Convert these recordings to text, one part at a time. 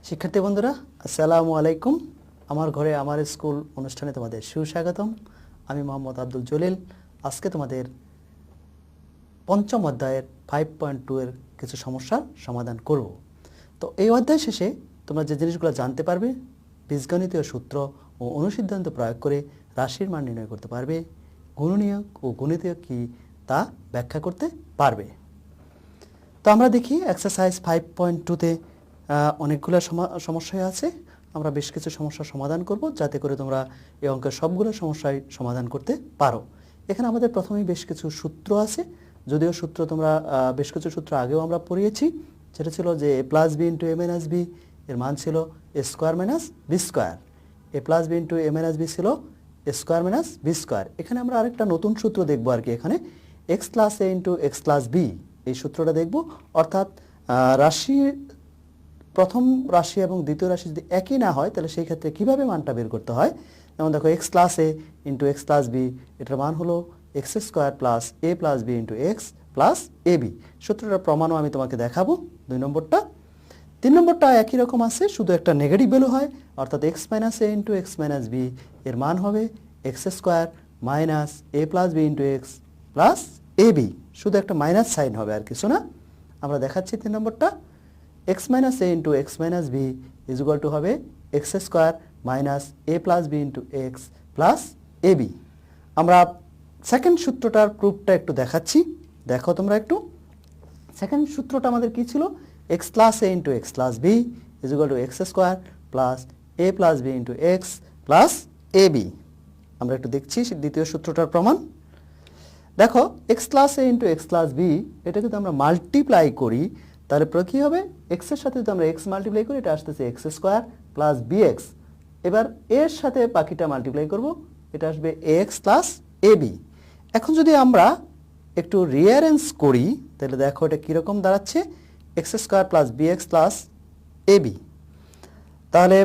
শিক্ষার্থী বন্ধুরা আসসালামু আলাইকুম। আমার ঘরে আমার স্কুল অনুষ্ঠানে তোমাদের সুস্বাগতম। আমি মোহাম্মদ আব্দুল জলিল। আজকে তোমাদের পঞ্চম অধ্যায়ের 5.2 এর কিছু সমস্যার সমাধান করব। তো এই অধ্যায় শেষে তোমরা যে জিনিসগুলো জানতে পারবে, বীজগণিতীয় সূত্র ও অনুসিদ্ধান্ত প্রয়োগ করে রাশির মান নির্ণয় করতে পারবে, গুণনীয়ক ও গুণিতীয়ক কি তা ব্যাখ্যা করতে পারবে। তো আমরা দেখি এক্সারসাইজ 5.2তে অনেকগুলো সমস্যায় আছে। আমরা বেশ কিছু সমস্যার সমাধান করব যাতে করে তোমরা এই অঙ্কের সবগুলো সমস্যায় সমাধান করতে পারো। এখানে আমাদের প্রথমেই বেশ কিছু সূত্র আছে, যদিও সূত্র তোমরা বেশ কিছু সূত্র আগেও আমরা পড়িয়েছি। সেটা ছিল যে a plus b into a minus b এর মান ছিল a square minus b square. A plus b into a minus b ছিল a square minus b square. এখানে আমরা আরেকটা নতুন সূত্র দেখবো আর কি। এখানে x plus a into x plus b এই সূত্রটা দেখব। অর্থাৎ রাশি প্রথম রাশি এবং দ্বিতীয় রাশি যদি একই না হয় তাহলে সেই ক্ষেত্রে কিভাবে মানটা বের করতে হয়। যেমন দেখো x plus a into x plus b, এটার মান হলো x square plus a plus b into x plus a b. সূত্রটার প্রমাণও আমি তোমাকে দেখাবো 2 নম্বরটা। 3 নম্বরটা একই রকম আছে, শুধু একটা নেগেটিভ ভ্যালু হয়, অর্থাৎ x minus a into x minus b এর মান হবে x square minus a plus b into x plus a b, শুধু একটা মাইনাস সাইন হবে আর কিছু না। আমরা দেখাচ্ছি 3 নম্বরটা, x minus a into x minus b is equal to হবে x square minus a plus b into x plus a b. আমরা সেকেন্ড সূত্রটার প্রুফটা একটু দেখাচ্ছি, দেখো তোমরা একটু। সেকেন্ড সূত্রটা আমাদের কি ছিল? X plus a into x plus b is equal to x square plus a plus b into x plus a b. আমরা একটু দেখছি দ্বিতীয় সূত্রটার প্রমাণ। দেখো x plus a into x plus b, এটা যদি আমরা মাল্টিপ্লাই করি তাহলে কি হবে? এক্স এর সাথে যদি আমরা এক্স মাল্টিপ্লাই করি এটা আসতেছে x square plus b x. এবার এর সাথে বাকিটা মাল্টিপ্লাই করব, এটা আসবে a x plus a b. এখন যদি আমরা একটু রিঅ্যারেঞ্জ করি তাহলে দেখো এটা কীরকম দাঁড়াচ্ছে, x square plus b x plus a b. তাহলে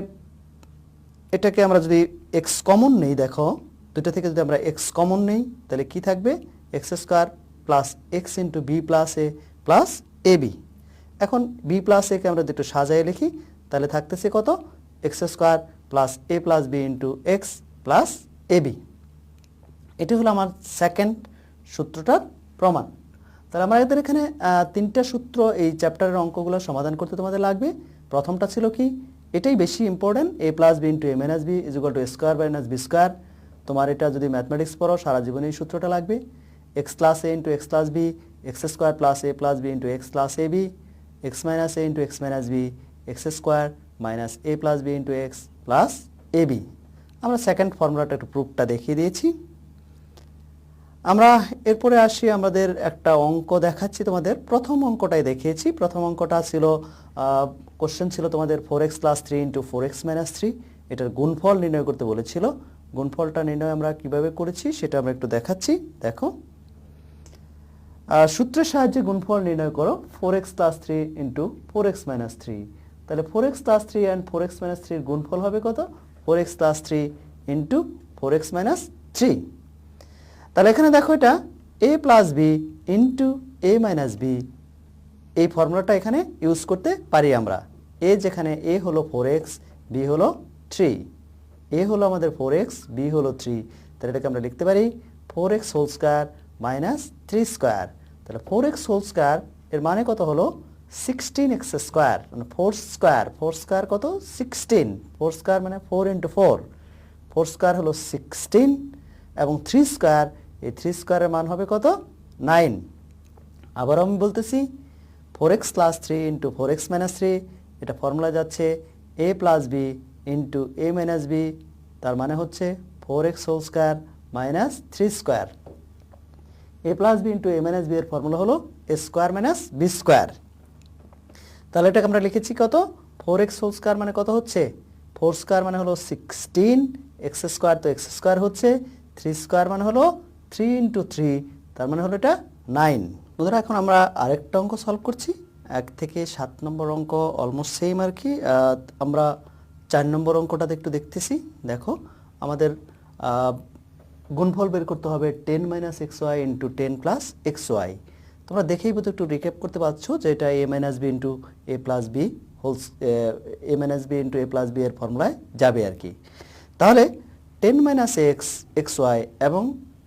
এটাকে আমরা যদি এক্স কমন নেই, দেখো দুটো থেকে যদি আমরা এক্স কমন নেই তাহলে কি থাকবে? X square plus x into b plus a plus a b. এখন বি প্লাস একে আমরা দুটো সাজায় লিখি, তাহলে থাকতেছে কত? X square plus a plus b into x plus a b. এটি হলো আমার সেকেন্ড সূত্রটার প্রমাণ। তাহলে আমাদের এখানে 3টা সূত্র এই চ্যাপ্টারের অঙ্কগুলো সমাধান করতে তোমাদের লাগবে। প্রথমটা ছিল কি? এটাই বেশি important, a plus b into a minus b is equal to a square minus b square. তোমার এটা যদি ম্যাথমেটিক্স পড়ো সারা জীবনে এই সূত্রটা লাগবে। X plus a into x plus b x square plus a plus b into x plus a b, x minus a into x minus b x square minus a plus b into x plus a b. আমরা second ফর্মুলাটা একটু প্রুফটা দেখিয়ে দিয়েছি। আমরা এরপরে আসি, আমাদের একটা অঙ্ক দেখাচ্ছি তোমাদের। প্রথম অঙ্কটাই দেখিয়েছি। প্রথম অঙ্কটা ছিল কোশ্চেন ছিল তোমাদের 4x plus 3 into 4x minus 3, এটার গুণফল নির্ণয় করতে বলেছিল। গুণফলটা নির্ণয় আমরা কিভাবে করেছি সেটা আমরা একটু দেখাচ্ছি। দেখো সূত্রের সাহায্যে গুণফল নির্ণয় করো 4x plus 3 into 4x minus 3। তাহলে 4x plus 3 and 4x minus 3 এর গুণফল হবে কত? 4x plus 3 into 4x minus 3। তাহলে এখানে দেখো এটা a plus b into a minus b, এই ফর্মুলাটা এখানে ইউজ করতে পারি আমরা। a যেখানে a হলো 4x, b হলো 3, a হলো আমাদের 4x, b হলো 3, তাহলে এটাকে আমরা লিখতে পারি 4x whole square minus 3 square. তাহলে 4x হোল স্কয়ার এর মানে কত হলো? 16x স্কয়ার, মানে 4 স্কয়ার। 4 স্কয়ার কত? 16। 4 স্কয়ার মানে 4 ইন্টু 4, 4 স্কয়ার হলো 16 এবং 3 স্কয়ার, এই 3 স্কয়ারের মান হবে কত? 9। আবার আমি বলতেছি 4x plus 3 into 4x minus 3, এটা ফর্মুলা যাচ্ছে a plus b into a minus b, তার মানে হচ্ছে 4x whole square minus 3 square. a plus b into a minus b এর ফর্মুলা হলো a square minus b square. তাহলে এটাকে আমরা লিখেছি কত? 4x হোল স্কয়ার মানে কত হচ্ছে? 4 স্কয়ার মানে হলো 16, এক্স স্কোয়ার তো এক্স স্কোয়ার হচ্ছে, 3 স্কয়ার মানে হলো 3 ইন্টু 3, তার মানে হলো এটা 9। বন্ধুরা এখন আমরা আরেকটা অঙ্ক সলভ করছি। 1 থেকে 7 নম্বর অঙ্ক অলমোস্ট সেম আর কি। আমরা 4 নম্বর অঙ্কটাতে একটু দেখতেছি। দেখো আমাদের গুণফল বের করতে হবে 10 minus x y into 10 plus x y. তোমরা দেখেই বোধ একটু রিক্যাপ করতে পারছো যে এটা a minus b into a plus b holds a minus b into a plus b এর ফর্মুলায় যাবে আর কি। তাহলে 10 মাইনাস এক্স এক্স ওয়াই এবং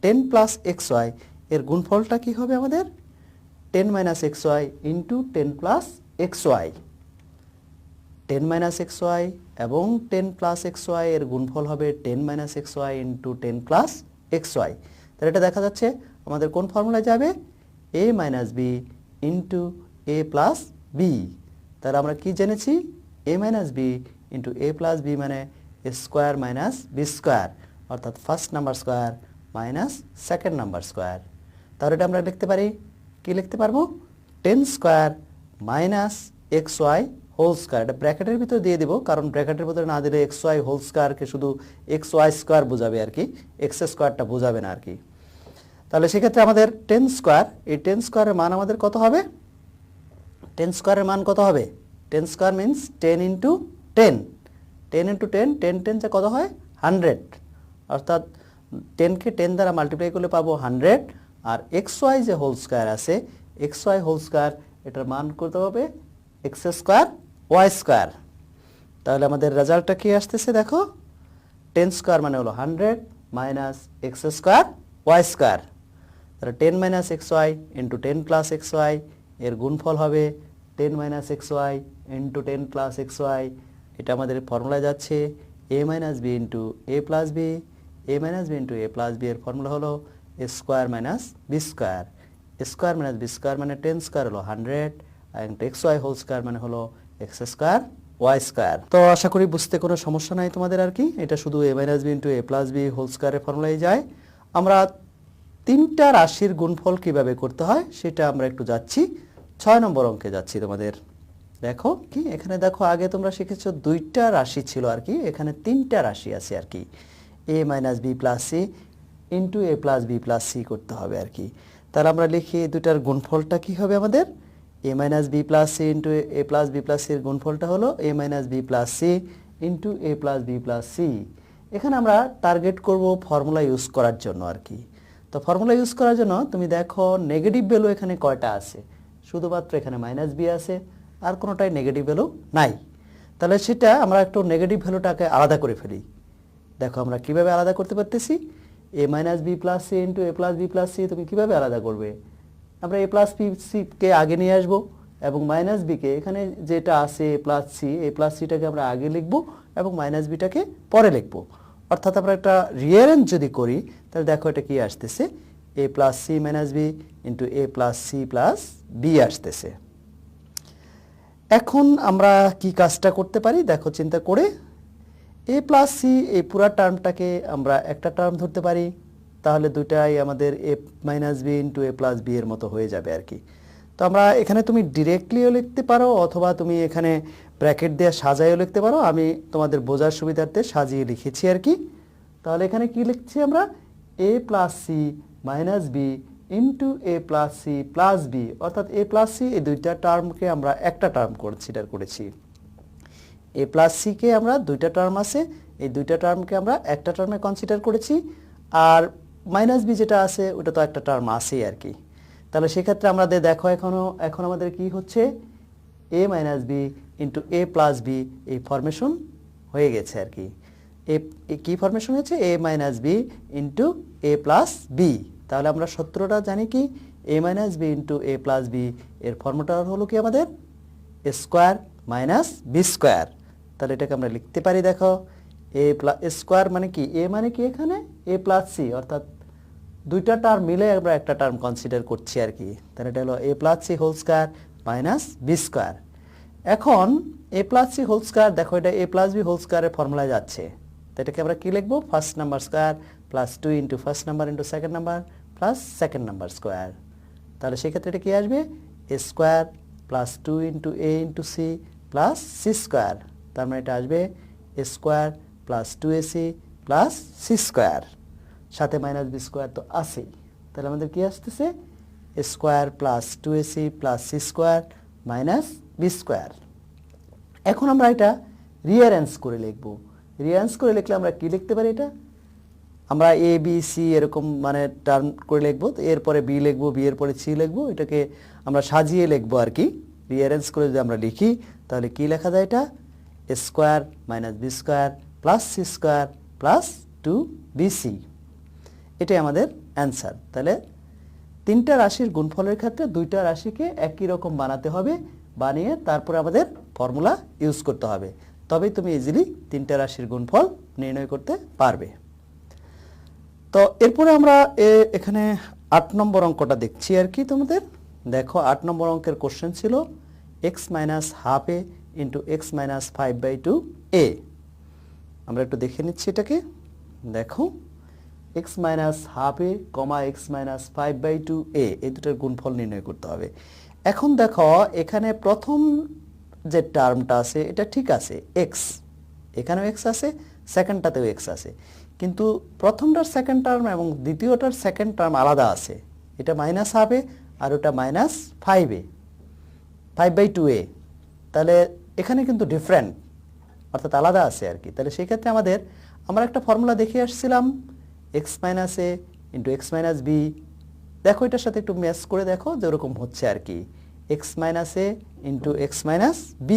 10 প্লাস এক্স ওয়াই এর গুণফলটা কি হবে আমাদের? 10 minus x y into 10 plus x y. 10 minus x y এবং 10 প্লাস এক্স ওয়াই এর গুণফল হবে 10 minus x y into 10 plus x y. তাহলে এটা দেখা যাচ্ছে আমাদের কোন ফর্মুলায় যাবে? a minus b into a plus b. তাহলে আমরা কি জেনেছি? a minus b into a plus b মানে a square minus b square, অর্থাৎ first number square minus second number square. তাহলে এটা আমরা লিখতে পারি, কি লিখতে পারবো? 10 square minus x y whole square. এটা ব্র্যাকেটের ভিতর দিয়ে দিব, কারণ ব্র্যাকেটের ভিতরে না দিলে এক্স ওয়াই হোল স্কোয়ারকে শুধু এক্স ওয়াই স্কোয়ার বোঝাবে আর কি, এক্স স্কোয়ারটা বোঝাবে না আর কি। তাহলে সেক্ষেত্রে আমাদের 10 স্কোয়ার, এই 10 স্কোয়ারের মান আমাদের কত হবে? 10 স্কোয়ারের মান কত হবে? 10 স্কোয়ার মিন্স 10 ইন্টু 10। 10 ইন্টু 10, 10 10 যা কত হয়? 100, অর্থাৎ 10কে 10 দ্বারা মাল্টিপ্লাই করলে পাবো 100। আর এক্স ওয়াই যে হোল স্কোয়ার আছে, এক্স ওয়াই হোল স্কোয়ার, এটার মান করতে হবে এক্স স্কোয়ার ওয়াই স্কোয়ার। তাহলে আমাদের রেজাল্টটা কি আসতেছে দেখো, 10 স্কোয়ার মানে হলো 100 minus x square y square. তাহলে 10 minus x y into 10 plus x y এর গুণফল হবে 10 minus x y into 10 plus x y. এটা আমাদের ফর্মুলায় যাচ্ছে a minus b into a plus b. A minus b into a plus b এর formula হলো a square minus b square. Square minus b square মানে 10 square হলো 100 and x y whole square মানে হলো এক্স স্কোয়ার ওয়াই স্কোয়ার। তো আশা করি বুঝতে কোনো সমস্যা নাই তোমাদের আর কি। এটা শুধু a minus b into a plus b whole স্কোয়ারের ফর্মুলায় যায়। আমরা তিনটা রাশির গুণফল কিভাবে করতে হয় সেটা আমরা একটু যাচ্ছি, 6 নম্বর অঙ্কে যাচ্ছি তোমাদের। দেখো কি এখানে দেখো, আগে তোমরা শিখেছো দুইটা রাশি ছিল আর কি, এখানে তিনটা রাশি আছে আর কি। a minus b plus c into a plus b plus c করতে হবে আর কি। তাহলে আমরা লিখি এই দুটার গুণফলটা কি হবে আমাদের? a minus b plus c into a plus b plus সির গুণফলটা হলো a minus b plus c into a plus b plus c. এখানে আমরা টার্গেট করব ফর্মুলা ইউজ করার জন্য আর কি। তো ফর্মুলা ইউজ করার জন্য তুমি দেখো নেগেটিভ ভ্যালু এখানে কয়টা আছে? শুধুমাত্র এখানে মাইনাস বি আছে, আর কোনোটাই নেগেটিভ ভ্যালু নাই। তাহলে সেটা আমরা একটু নেগেটিভ ভ্যালুটাকে আলাদা করে ফেলি। দেখো আমরা কিভাবে আলাদা করতে পারতেছি? a minus b plus c into a plus b plus c তুমি কিভাবে আলাদা করবে? আমরা এ প্লাস সিকে আগে নিয়ে আসবো এবং মাইনাস বিকে এখানে যেটা আছে এ প্লাস সিটাকে আমরা আগে লিখবো এবং মাইনাস বিটাকে পরে লিখবো। অর্থাৎ আমরা একটা রিঅ্যারেঞ্জ যদি করি তাহলে দেখো এটা কি আসতেছে, a plus c minus b into a plus c plus b আসতেছে। এখন আমরা কি কাজটা করতে পারি দেখো চিন্তা করে, এ প্লাস সি এই পুরা টার্মটাকে আমরা একটা টার্ম ধরতে পারি, তাহলে দুটাই আমাদের এ minus b into a plus b এর মতো হয়ে যাবে আর কি। তো আমরা এখানে তুমি ডিরেক্টলিও লিখতে পারো অথবা তুমি এখানে ব্র্যাকেট দিয়ে সাজাইও লিখতে পারো, আমি তোমাদের বোঝার সুবিধার্থে সাজিয়ে লিখেছি আর কি। তাহলে এখানে কি লিখছি আমরা? A plus c minus b into a plus c plus b, অর্থাৎ এ প্লাস সি এই দুইটা টার্মকে আমরা একটা টার্ম কনসিডার করেছি। এ প্লাস সিকে আমরা দুইটা টার্ম আছে, এই দুইটা টার্মকে আমরা একটা টার্মে কনসিডার করেছি, আর মাইনাস বি যেটা আছে ওটা তো একটা টার্ম আছেই আর কি। তাহলে সেক্ষেত্রে আমাদের দেখো এখন আমাদের কি হচ্ছে, এ minus b into a plus b এই ফরমেশন হয়ে গেছে আর কি। কি ফরমেশন হয়েছে? এ minus b into a plus b. তাহলে আমরা সূত্রটা জানি কি, এ minus b into a plus b এর ফর্মুলা হলো কি আমাদের এ স্কোয়ার মাইনাস বি স্কোয়ার। তাহলে এটাকে আমরা লিখতে পারি দেখো, এ প্লাস স্কোয়ার মানে কি, এ মানে কি এখানে এ প্লাস সি, অর্থাৎ দুইটা টার্ম মিলে আমরা একটা টার্ম কনসিডার করছি আর কি। তাহলে এটা হলো a plus c whole square minus b square. এখন a plus c whole square দেখো এটা এ প্লাস বি হোল স্কোয়ারের ফর্মুলায় যাচ্ছে, তো এটাকে আমরা কি লিখবো? First number square plus 2 into first number into second number plus second number square. তাহলে সেক্ষেত্রে এটা কি আসবে? A square plus 2 into a into c plus c square. তার মানে এটা আসবে a square plus 2ac plus c square, সাথে মাইনাস বি স্কোয়ার তো আছেই। তাহলে আমাদের কি আসতেছে? A square plus 2ac plus c square minus b square. এখন আমরা এটা রিঅ্যারেঞ্জ করে লিখব। রিঅ্যারেঞ্জ করে লিখলে আমরা কি লিখতে পারি? এটা আমরা এ বি সি এরকম মানে টার্ম করে লিখবো, তো এরপরে বি লিখবো, বি এর পরে সি লিখবো, এটাকে আমরা সাজিয়ে লিখবো আর কি। রিঅ্যারেঞ্জ করে যদি আমরা লিখি তাহলে কি লেখা যায় এটা a square minus b square plus c square plus 2bc, এটাই আমাদের অ্যান্সার। তাহলে তিনটা রাশির গুণফলের ক্ষেত্রে দুইটা রাশিকে একই রকম বানাতে হবে, বানিয়ে তারপরে আমাদের ফর্মুলা ইউজ করতে হবে, তবেই তুমি ইজিলি তিনটা রাশির গুণফল নির্ণয় করতে পারবে। তো এরপরে আমরা এখানে 8 নম্বর অঙ্কটা দেখছি আর কি। তোমাদের দেখো 8 নম্বর অঙ্কের কোশ্চেন ছিল x মাইনাস হাফ এ ইন্টু এক্স মাইনাস 5/2a। আমরা একটু দেখে নিচ্ছি এটাকে। দেখো x মাইনাস হাফ এ কমা এক্স মাইনাস 5/2a এই দুটোর গুণফল নির্ণয় করতে হবে। এখন দেখো এখানে প্রথম যে টার্মটা আছে এটা ঠিক আছে x, এখানেও x আছে, সেকেন্ডটাতেও x আছে, কিন্তু প্রথমটার সেকেন্ড টার্ম এবং দ্বিতীয়টার সেকেন্ড টার্ম আলাদা আছে। এটা মাইনাস হাফ এ আর ওটা মাইনাস 5/2a, তাহলে এখানে কিন্তু ডিফারেন্ট, অর্থাৎ আলাদা আছে আর কি। তাহলে সেই ক্ষেত্রে আমরা একটা ফর্মুলা দেখে আসছিলাম x minus a into x minus b। দেখো এটার সাথে একটু ম্যাচ করে দেখো যে ওরকম হচ্ছে আর কি, x minus a into x minus b।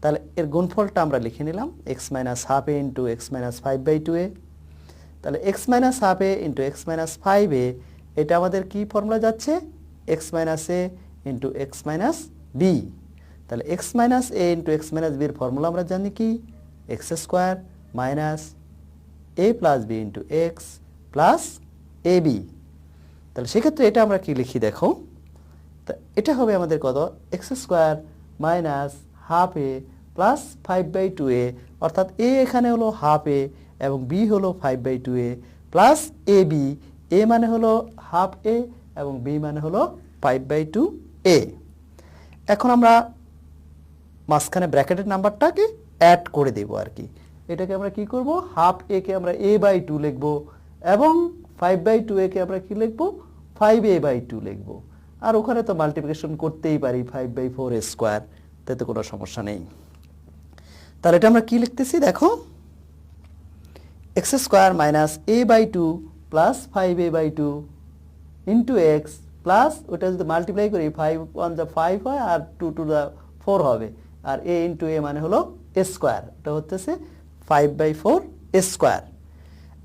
তাহলে এর গুণফলটা আমরা লিখে নিলাম x minus half a into x minus 5/2a। তাহলে x minus half a into x minus 5a, এটা আমাদের কি ফর্মুলা যাচ্ছে x minus a into x minus b। তাহলে x minus a into x minus b এর formula আমরা জানি কি x square minus a plus b into x plus ab। তাহলে সেক্ষেত্রে এটা আমরা কি লিখি দেখো, এটা হবে আমাদের কত এক্স স্কোয়ার মাইনাস হাফ এ প্লাস 5/2a, অর্থাৎ a এখানে হলো হাফ এ এবং b হলো 5/2a প্লাস ab, a মানে হলো হাফ এ এবং b মানে হলো 5/2a। এখন আমরা মাঝখানে ব্র্যাকেটের নাম্বারটাকে অ্যাড করে দেব আর কি। এটাকে আমরা কি করব, হাফ এ কে আমরা a/2 লিখব এবং 5/2a কে আমরা কি লিখব 5a/2 লিখব, আর ওখানে তো মাল্টিপ্লিকেশন করতেই পারি 5/4 স্কয়ার, তাতে কোনো সমস্যা নেই। তাহলে এটা আমরা কি লিখতেছি দেখো x square minus a/2 plus 5a/2 into x plus ওটা যদি মাল্টিপ্লাই করি 5 1 যা 5 হয় আর 2 টু দা 4 হবে, আর a ইন্টু a মানে হলো স্কয়ার, এটা হচ্ছে 5/4 স্কয়ার।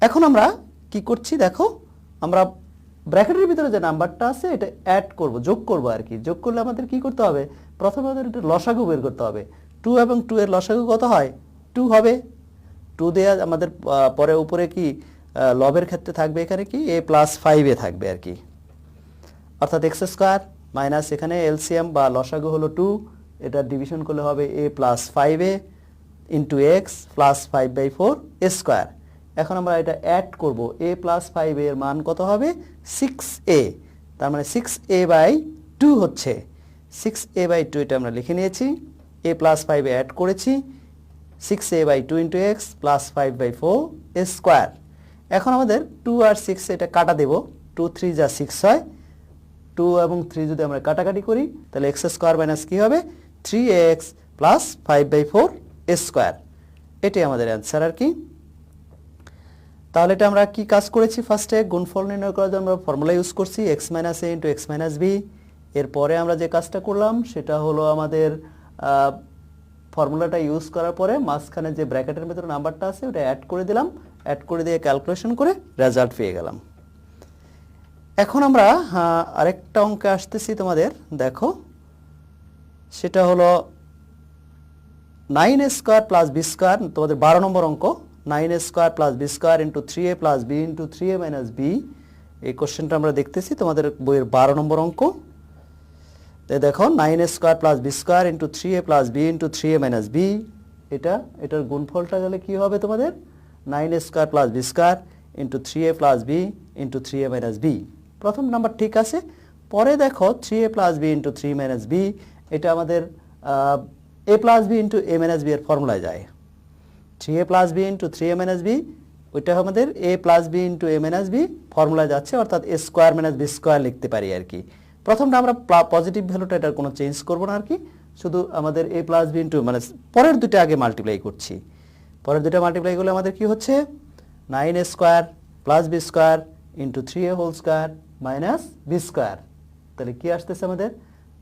এখন আমরা কি করছি দেখো, আমরা ব্র্যাকেটের ভিতরে যে নাম্বারটা আছে এটা অ্যাড করব, যোগ করব আর কি। যোগ করলে আমাদের কি করতে হবে, প্রথমে আমাদের এটা লসাগু বের করতে হবে। 2 এবং 2 এর লসাগু কত হয় 2 হবে। 2 দেয়া আমাদের পরে উপরে কি লবের ক্ষেত্রে থাকবে এখানে কি a প্লাস 5a থাকবে আর কি, অর্থাৎ এক্স স্কয়ার মাইনাস এখানে এলসিএম বা লসাগু হলো 2, এটা ডিভিশন করলে হবে a plus 5a into x plus 5/4 square. এখন আমরা এটা অ্যাড করব, a প্লাস 5a এর মান কত হবে 6a, তার মানে 6a/2 হচ্ছে 6a/2, এটা আমরা লিখে নিয়েছি। a প্লাস 5a অ্যাড করেছি 6a/2 into x plus 5/4 square. এখন আমাদের 2 আর 6 এটা কাটা দেব, 2 3 যা 6 হয়, 2 এবং 3 যদি আমরা কাটাকাটি করি তাহলে এক্স স্কয়ার মাইনাস কি হবে 3x প্লাস 5/4 স্কয়ার, এটাই আমাদের অ্যান্সার আর কি। তাহলে এটা আমরা কি কাজ করেছি, ফার্স্টে গুণফল নির্ণয় করার জন্য আমরা ফর্মুলা ইউজ করছি x minus a into x minus b। এরপরে আমরা যে কাজটা করলাম সেটা হলো আমাদের ফর্মুলাটা ইউজ করার পরে মাঝখানে যে ব্র্যাকেটের ভিতরে নাম্বারটা আছে ওটা অ্যাড করে দিলাম, অ্যাড করে দিয়ে ক্যালকুলেশন করে রেজাল্ট পেয়ে গেলাম। এখন আমরা আরেকটা অঙ্কে আসতেছি তোমাদের, দেখো সেটা হলো 9a square plus b square, তোমাদের 12 নম্বর অঙ্ক। 9a square plus b square into 3a plus b into 3a minus b, এই কোশ্চেনটা আমরা দেখতেছি তোমাদের বইয়ের 12 নম্বর অঙ্ক। দেখো 9a square plus b square into 3a plus b into 3a minus b, এটার গুণফলটা গেলে কি হবে তোমাদের 9a square plus b square into 3a plus b into 3a minus b। প্রথম নাম্বার ঠিক আছে, পরে দেখো 3a plus b into 3 minus b, এটা আমাদের a plus b into a minus b এর ফর্মুলায় যায়। 3a plus b into 3a minus b, ওইটা আমাদের a plus b into a minus b ফর্মুলায় যাচ্ছে, অর্থাৎ a square minus b square লিখতে পারি আর কি। প্রথমটা আমরা পজিটিভ ভ্যালুটা এটার কোনো চেঞ্জ করবো না আর কি, শুধু আমাদের a প্লাস b ইন্টু মানে পরের দুটো আগে মাল্টিপ্লাই করছি। পরের দুটো মাল্টিপ্লাই করলে আমাদের কি হচ্ছে 9a square plus b square into 3a whole square minus b square. তাহলে কি আসতেছে আমাদের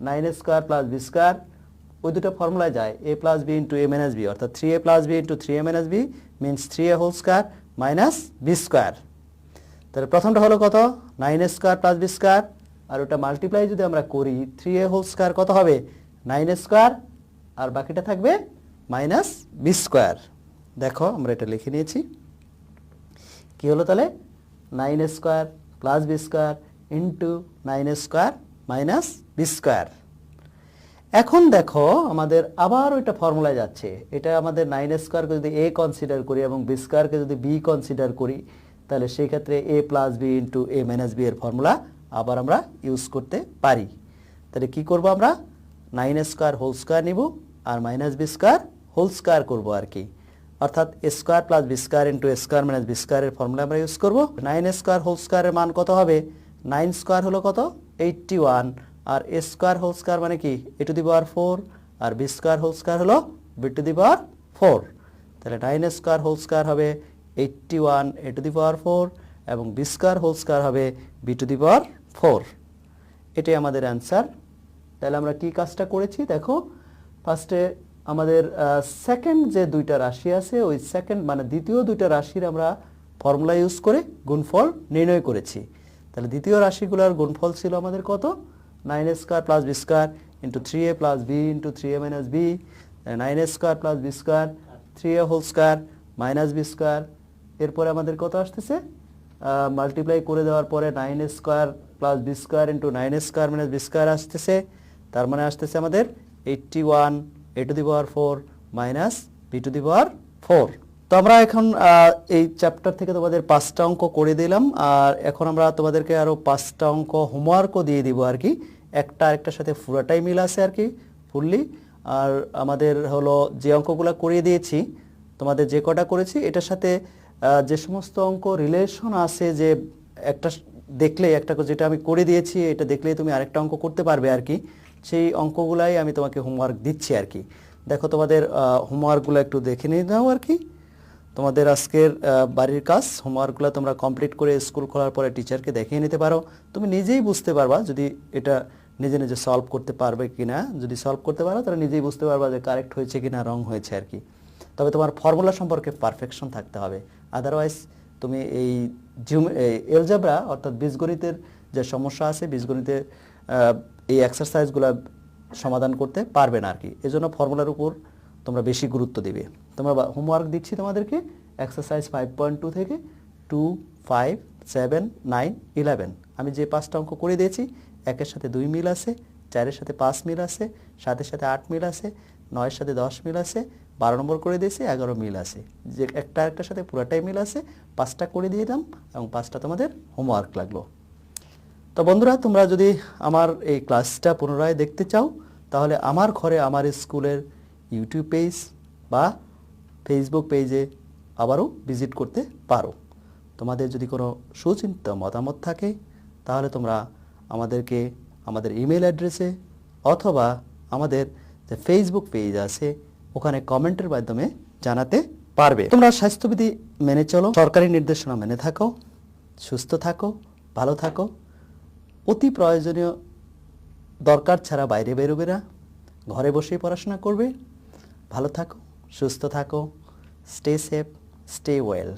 9a square plus b square ওই দুটো ফর্মুলায় যায় a plus b into a minus b, অর্থাৎ 3a plus b into 3a minus b means 3a whole square minus b square. তাহলে প্রথমটা হলো কত 9a square plus b square, আর ওটা মাল্টিপ্লাই যদি আমরা করি 3a হোল স্কোয়ার কত হবে 9a স্কোয়ার, আর বাকিটা থাকবে মাইনাস বি স্কোয়ার। দেখো আমরা এটা লিখে নিয়েছি, কি হলো তাহলে 9a square plus b square into 9a square minus b square. এখন দেখো আমাদের আবার ওইটা ফর্মুলায় যাচ্ছে, এটা আমাদের 9a স্কোয়ারকে যদি a কনসিডার করি এবং বি স্কোয়ারকে যদি b কনসিডার করি, তাহলে সেই ক্ষেত্রে a plus b into a minus b এর ফর্মুলা আবার আমরা ইউজ করতে পারি। তাহলে কি করব আমরা 9a স্কোয়ার হোল স্কোয়ার নিব আর minus b square whole square করবো আর কি, অর্থাৎ a square plus b square into a square minus b স্কোয়ারের ফর্মুলা আমরা ইউজ করব। 9a স্কোয়ার হোল স্কোয়ারের মান কত হবে 9 স্কোয়ার হলো কত 81, আর a স্কোয়ার হোল স্কোয়ার মানে কি a টু দি পাওয়ার 4, আর b স্কোয়ার হোল স্কোয়ার হলো b টু দি পাওয়ার 4। তাহলে 9a স্কোয়ার হোল স্কোয়ার হবে 81 a টু দি পাওয়ার 4 এবং b স্কোয়ার হোল স্কোয়ার হবে b টু দি পাওয়ার 4। এটাই আমাদের অ্যান্সার। তাহলে আমরা কি কাজটা করেছি দেখো, ফার্স্টে আমাদের সেকেন্ড যে দুইটা রাশি আছে ওই সেকেন্ড মানে দ্বিতীয় দুইটা রাশির আমরা ফর্মুলা ইউজ করে গুণফল নির্ণয় করেছি। তাহলে দ্বিতীয় রাশিগুলোর গুণফল ছিল আমাদের কত 9a square plus b square into 3a plus b into 3a minus b, 9a square plus b square 3a whole square minus b square. এরপরে আমাদের কত আসতেছে মাল্টিপ্লাই করে দেওয়ার পরে 9a square plus b square into 9a square minus b square আসতেছে, তার মানে আসতেছে আমাদের 81 a টু দি পাওয়ার 4 মাইনাস b টু দি পাওয়ার 4। তো আমরা এখন এই চ্যাপ্টার থেকে তোমাদের 5টা অঙ্ক করে দিলাম, আর এখন আমরা তোমাদেরকে আরো 5টা অঙ্ক হোমওয়ার্কও দিয়ে দিব আর কি, একটা আরেকটার সাথে পুরোটাই মিল আছে আর কি ফুললি। আর আমাদের হলো যে অঙ্কগুলো করিয়ে দিয়েছি তোমাদের যে কটা করেছি এটার সাথে যে সমস্ত অঙ্ক রিলেশন আছে, যে একটা দেখলে একটা যেটা আমি করে দিয়েছি এটা দেখলেই তুমি আরেকটা অঙ্ক করতে পারবে আর কি, সেই অঙ্কগুলাই আমি তোমাকে হোমওয়ার্ক দিচ্ছি আর কি। দেখো তোমাদের হোমওয়ার্কগুলো একটু দেখে নিয়ে নাও আর কি। তোমাদের আজকের বাড়ির কাজ হোমওয়ার্কগুলো তোমরা কমপ্লিট করে স্কুল খোলার পরে টিচারকে দেখিয়ে নিতে পারো, তুমি নিজেই বুঝতে পারবা যদি এটা নিজে নিজে সলভ করতে পারবে কিনা। যদি সলভ করতে পারো তাহলে নিজেই বুঝতে পারবা যে কারেক্ট হয়েছে কিনা রং হয়েছে আর কি। তবে তোমার ফর্মুলা সম্পর্কে পারফেকশন থাকতে হবে, আদারওয়াইজ তুমি এই এলজেব্রা অর্থাৎ বীজগণিতের যে সমস্যা আছে বীজগণিতের এই এক্সারসাইজগুলো সমাধান করতে পারবে না আর কি। এজন্য ফর্মুলার উপর তোমরা বেশি গুরুত্ব দিবে। তোমরা হোমওয়ার্ক দিচ্ছি তোমাদেরকে এক্সারসাইজ 5.2 থেকে 2, 5, 7, 9, 11। আমি যে 5টা অঙ্ক করে দিয়েছি একের সাথে 2 মিল আছে, 4-এর সাথে 5 মিল আছে, 7-এর সাথে 8 মিল আছে, 9-এর সাথে 10 মিল আছে, 12 নম্বর করে দিয়েছি 11 মিল আছে, যে একটা একটার সাথে পুরোটাই মিল আছে। 5টা করে দিয়ে দিলাম এবং 5টা তোমাদের হোমওয়ার্ক লাগলো। তো বন্ধুরা তোমরা যদি আমার এই ক্লাসটা পুনরায় দেখতে চাও তাহলে আমার ঘরে আমার স্কুলের ইউটিউব পেজ বা ফেসবুক পেজে আবারও ভিজিট করতে পারো। তোমাদের যদি কোনো সুচিন্তিত মতামত থাকে তাহলে তোমরা আমাদেরকে আমাদের ইমেল অ্যাড্রেসে অথবা আমাদের যে ফেসবুক পেজ আছে ওখানে কমেন্টের মাধ্যমে জানাতে পারবে। তোমরা স্বাস্থ্যবিধি মেনে চলো, সরকারি নির্দেশনা মেনে থাকো, সুস্থ থাকো, ভালো থাকো, অতি প্রয়োজনীয় দরকার ছাড়া বাইরে বেরোবে না, ঘরে বসেই পড়াশোনা করবে। ভালো থাকো, সুস্থ থাকো, স্টে সেফ, স্টে ওয়েল।